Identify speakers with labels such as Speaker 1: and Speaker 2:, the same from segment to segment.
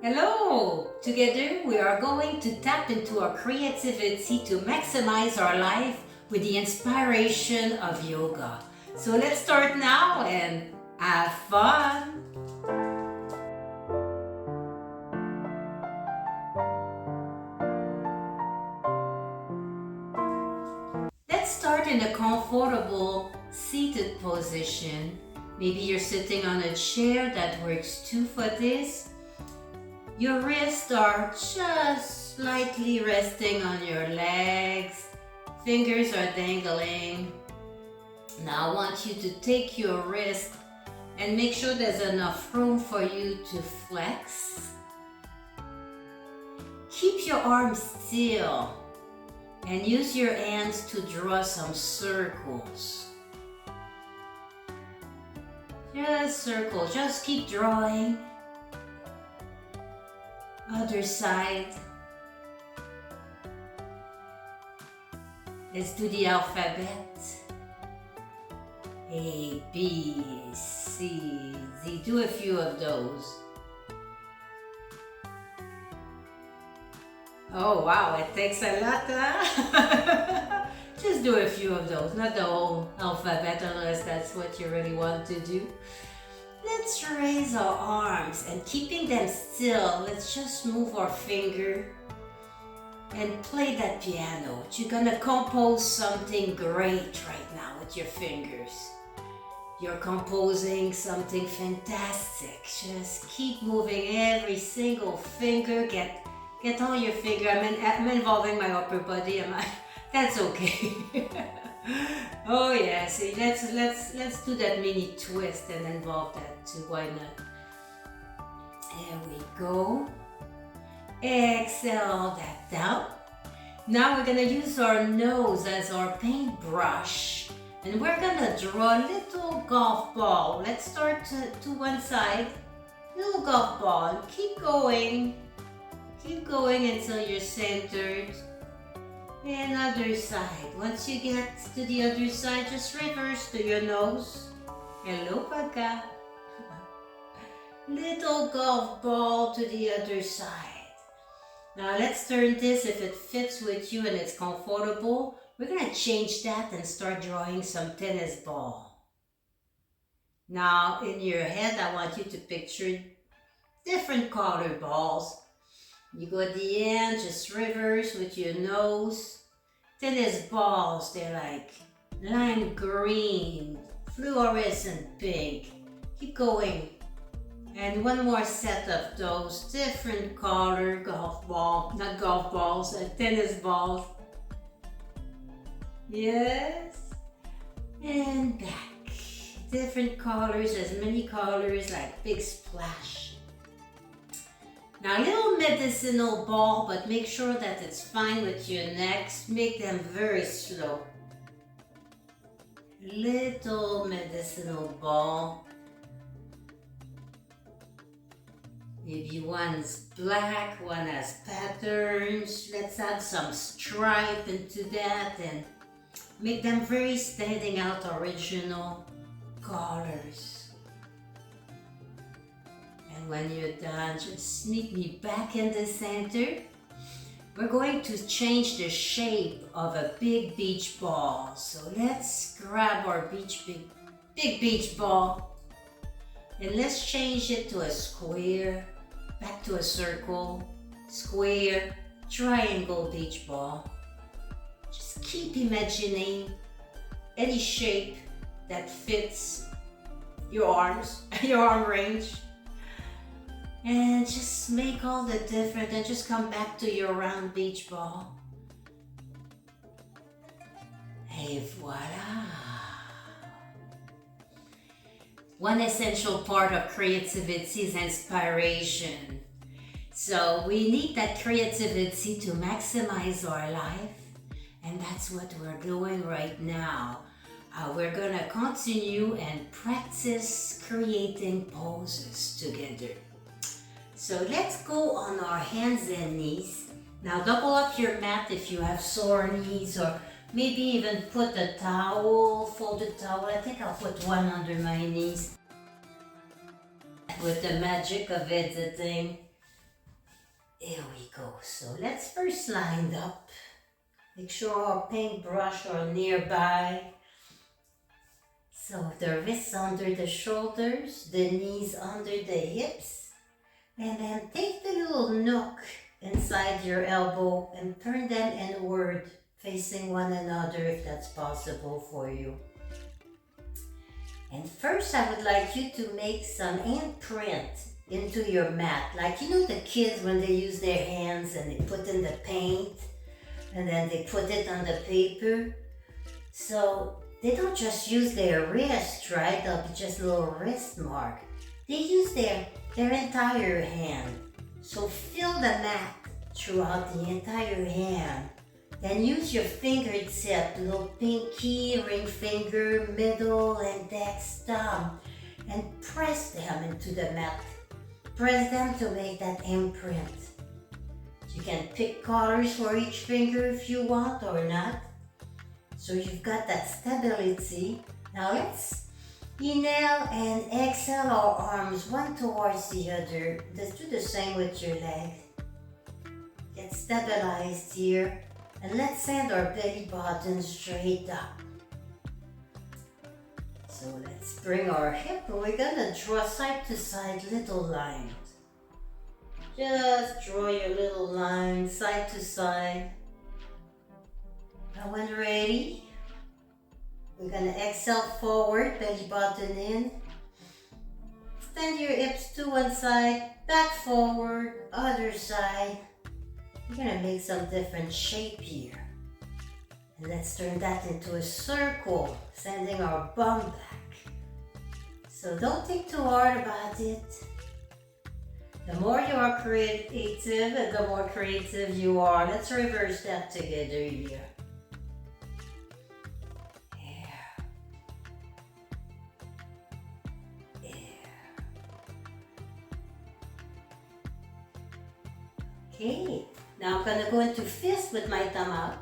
Speaker 1: Hello! Together we are going to tap into our creativity to maximize our life with the inspiration of yoga. So let's start now and have fun! Let's start in a comfortable seated position. Maybe you're sitting on a chair that works too for this. Your wrists are just slightly resting on your legs. Fingers are dangling. Now I want you to take your wrist and make sure there's enough room for you to flex. Keep your arms still and use your hands to draw some circles. Just circles, just keep drawing. Other side. Let's do the alphabet. A, B, C, D. Do a few of those. Oh wow, it takes a lot, huh? Just do a few of those, not the whole alphabet unless that's what you really want to do. Let's raise our arms and keeping them still, let's just move our finger and play that piano. You're gonna compose something great right now with your fingers. You're composing something fantastic. Just keep moving every single finger. Get all your finger. I'm involving my upper body. That's okay. Oh yeah, see, let's do that mini twist and involve that too. Why not? There we go. Exhale that down. Now we're gonna use our nose as our paintbrush, and we're gonna draw a little golf ball. Let's start to one side, little golf ball, and keep going until you're centered. And other side. Once you get to the other side, just reverse to your nose. Hello, Paka. Little golf ball to the other side. Now let's turn this if it fits with you and it's comfortable. We're gonna change that and start drawing some tennis ball. Now in your head, I want you to picture different color balls. You go at the end, just reverse with your nose. Tennis balls, they're like lime green, fluorescent pink. Keep going. And one more set of those different color golf ball, not golf balls, tennis balls. Yes. And back. Different colors, as many colors, like big splash. Now a little medicinal ball, but make sure that it's fine with your necks. Make them very slow. Little medicinal ball. Maybe one's black, one has patterns. Let's add some stripe into that and make them very standing out original colors. When you're done, just meet me back in the center. We're going to change the shape of a big beach ball. So let's grab our big beach ball and let's change it to a square, back to a circle, square, triangle beach ball. Just keep imagining any shape that fits your arms, your arm range. And just make all the different and just come back to your round beach ball. Et voila! One essential part of creativity is inspiration. So we need that creativity to maximize our life, and that's what we're doing right now. We're gonna continue and practice creating poses together. So let's go on our hands and knees. Now double up your mat if you have sore knees, or maybe even put a towel, folded towel. I think I'll put one under my knees. With the magic of editing, There we go. So let's first line up. Make sure our paintbrush are nearby. So the wrists under the shoulders, the knees under the hips. And then take the little nook inside your elbow and turn them inward, facing one another if that's possible for you. And first I would like you to make some imprint into your mat. Like, you know, the kids when they use their hands and they put in the paint and then they put it on the paper. So they don't just use their wrist, right? They'll be just a little wrist mark. They use their entire hand. So fill the mat throughout the entire hand. Then use your fingertip, little pinky, ring finger, middle, index, thumb, and press them into the mat. Press them to make that imprint. You can pick colors for each finger if you want or not. So you've got that stability. Now let's inhale and exhale our arms one towards the other. Let's do the same with your legs. Get stabilized here. And let's send our belly button straight up. So let's bring our hip. We're gonna draw side to side little lines. Just draw your little line side to side. And when ready, we're gonna exhale forward, belly button in. Extend your hips to one side, back forward, other side. We're gonna make some different shape here. And let's turn that into a circle, sending our bum back. So don't think too hard about it. The more you are creative, the more creative you are. Let's reverse that together here. Okay, now I'm gonna go into fist with my thumb out.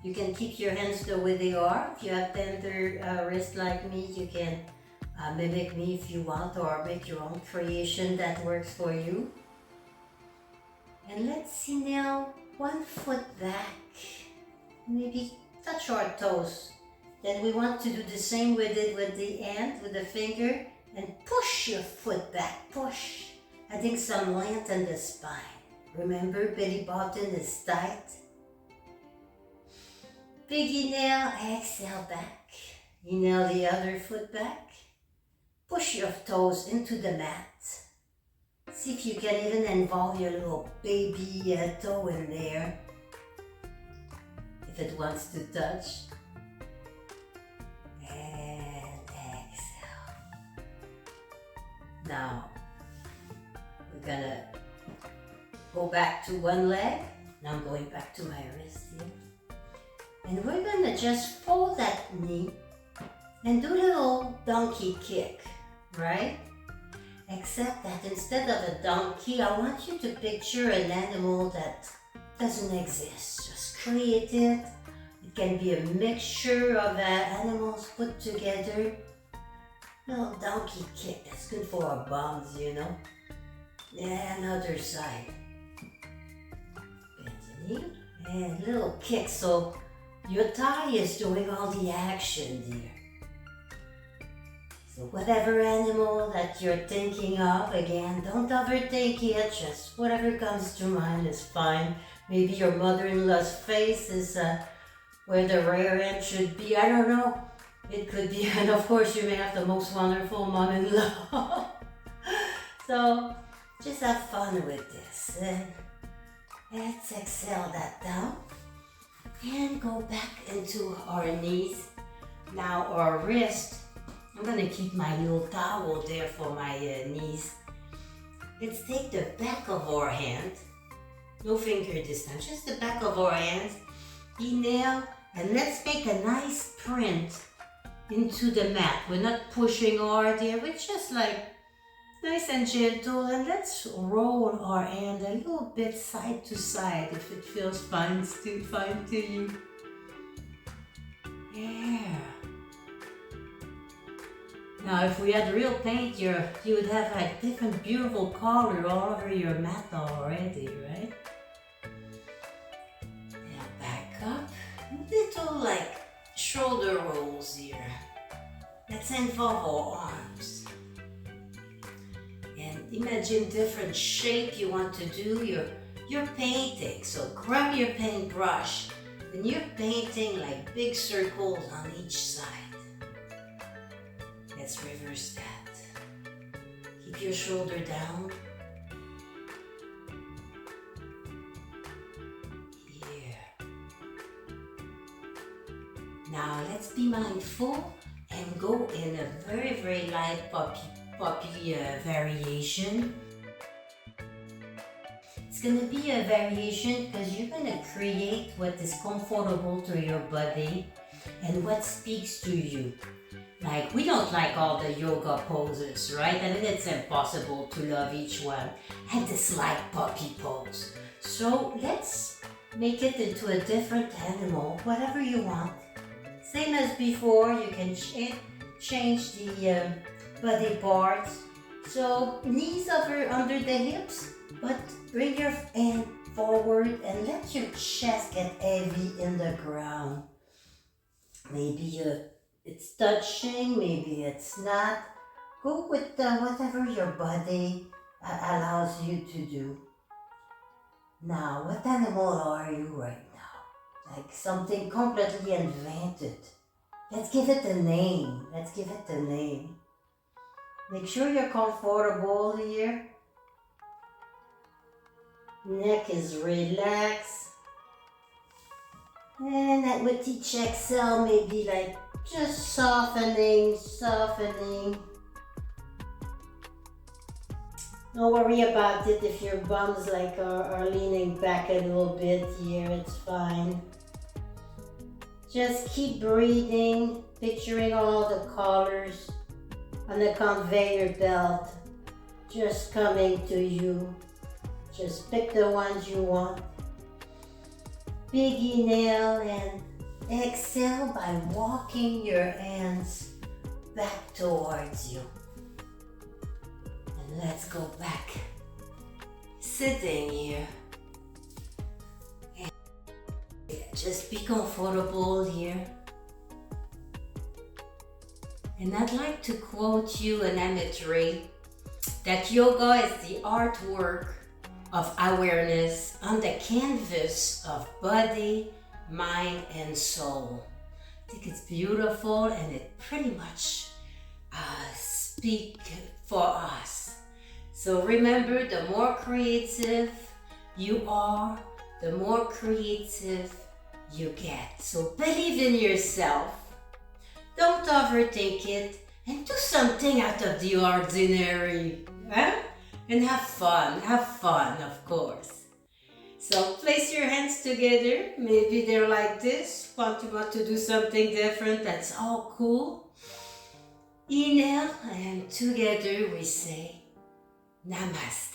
Speaker 1: You can keep your hands the way they are. If you have tender wrist like me, you can mimic me if you want, or make your own creation that works for you. And let's see now, one foot back, maybe touch our toes. Then we want to do the same we did with the hand, with the finger, and push your foot back, push. Adding some length in the spine. Remember, belly button is tight. Big inhale, exhale back. Inhale the other foot back. Push your toes into the mat. See if you can even involve your little baby toe in there, if it wants to touch. And exhale. Now, we're gonna go back to one leg. Now I'm going back to my wrist here. And we're gonna just fold that knee and do a little donkey kick, right? Except that instead of a donkey, I want you to picture an animal that doesn't exist. Just create it. It can be a mixture of animals put together. Little donkey kick, that's good for our bums, you know. And other side. Bend the knee and little kick. So your thigh is doing all the action here. So whatever animal that you're thinking of, again, don't overthink it, just whatever comes to mind is fine. Maybe your mother-in-law's face is where the rear end should be, I don't know. It could be, and of course you may have the most wonderful mom-in-law. So just have fun with this. And let's exhale that down and go back into our knees. Now our wrist. I'm gonna keep my little towel there for my knees. Let's take the back of our hand, no finger this time, just the back of our hand. Inhale, and let's make a nice print into the mat. We're not pushing hard here, we're just like nice and gentle, and let's roll our hand a little bit side to side if it feels fine to you. Yeah. Now, if we had real paint, you would have like different beautiful color all over your mat already, right? Now back up, little like shoulder rolls here. Let's involve our arms. And imagine different shape you want to do your painting. So grab your paintbrush and you're painting like big circles on each side. Let's reverse that. Keep your shoulder down. Here. Now let's be mindful and go in a very, very light poppy variation. It's going to be a variation because you're going to create what is comfortable to your body and what speaks to you. Like, we don't like all the yoga poses, right? I mean, it's impossible to love each one. I dislike puppy pose. So let's make it into a different animal, whatever you want. Same as before, you can change the body parts. So knees over under the hips, but bring your hand forward and let your chest get heavy in the ground. Maybe it's touching, maybe it's not. Go with whatever your body allows you to do. Now, what animal are you right now? Like something completely invented. Let's give it a name. Let's give it a name. Make sure you're comfortable here. Neck is relaxed. And with each exhale, maybe like just softening. Don't worry about it if your bums like are leaning back a little bit here, it's fine. Just keep breathing, picturing all the colors on the conveyor belt just coming to you. Just pick the ones you want. Big inhale and exhale by walking your hands back towards you. And let's go back. Sitting here. And just be comfortable here. And I'd like to quote you an imagery that yoga is the artwork of awareness on the canvas of body, mind, and soul. I think it's beautiful and it pretty much speaks for us. So remember, the more creative you are, the more creative you get. So believe in yourself. Don't overthink it and do something out of the ordinary. Huh? And have fun, of course. So place your hands together, maybe they're like this, want to do something different, that's all cool. Inhale, and together we say, Namaste.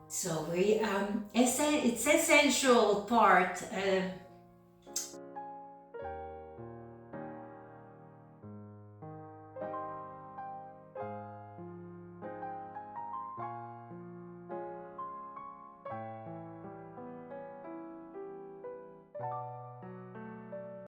Speaker 1: So it's essential part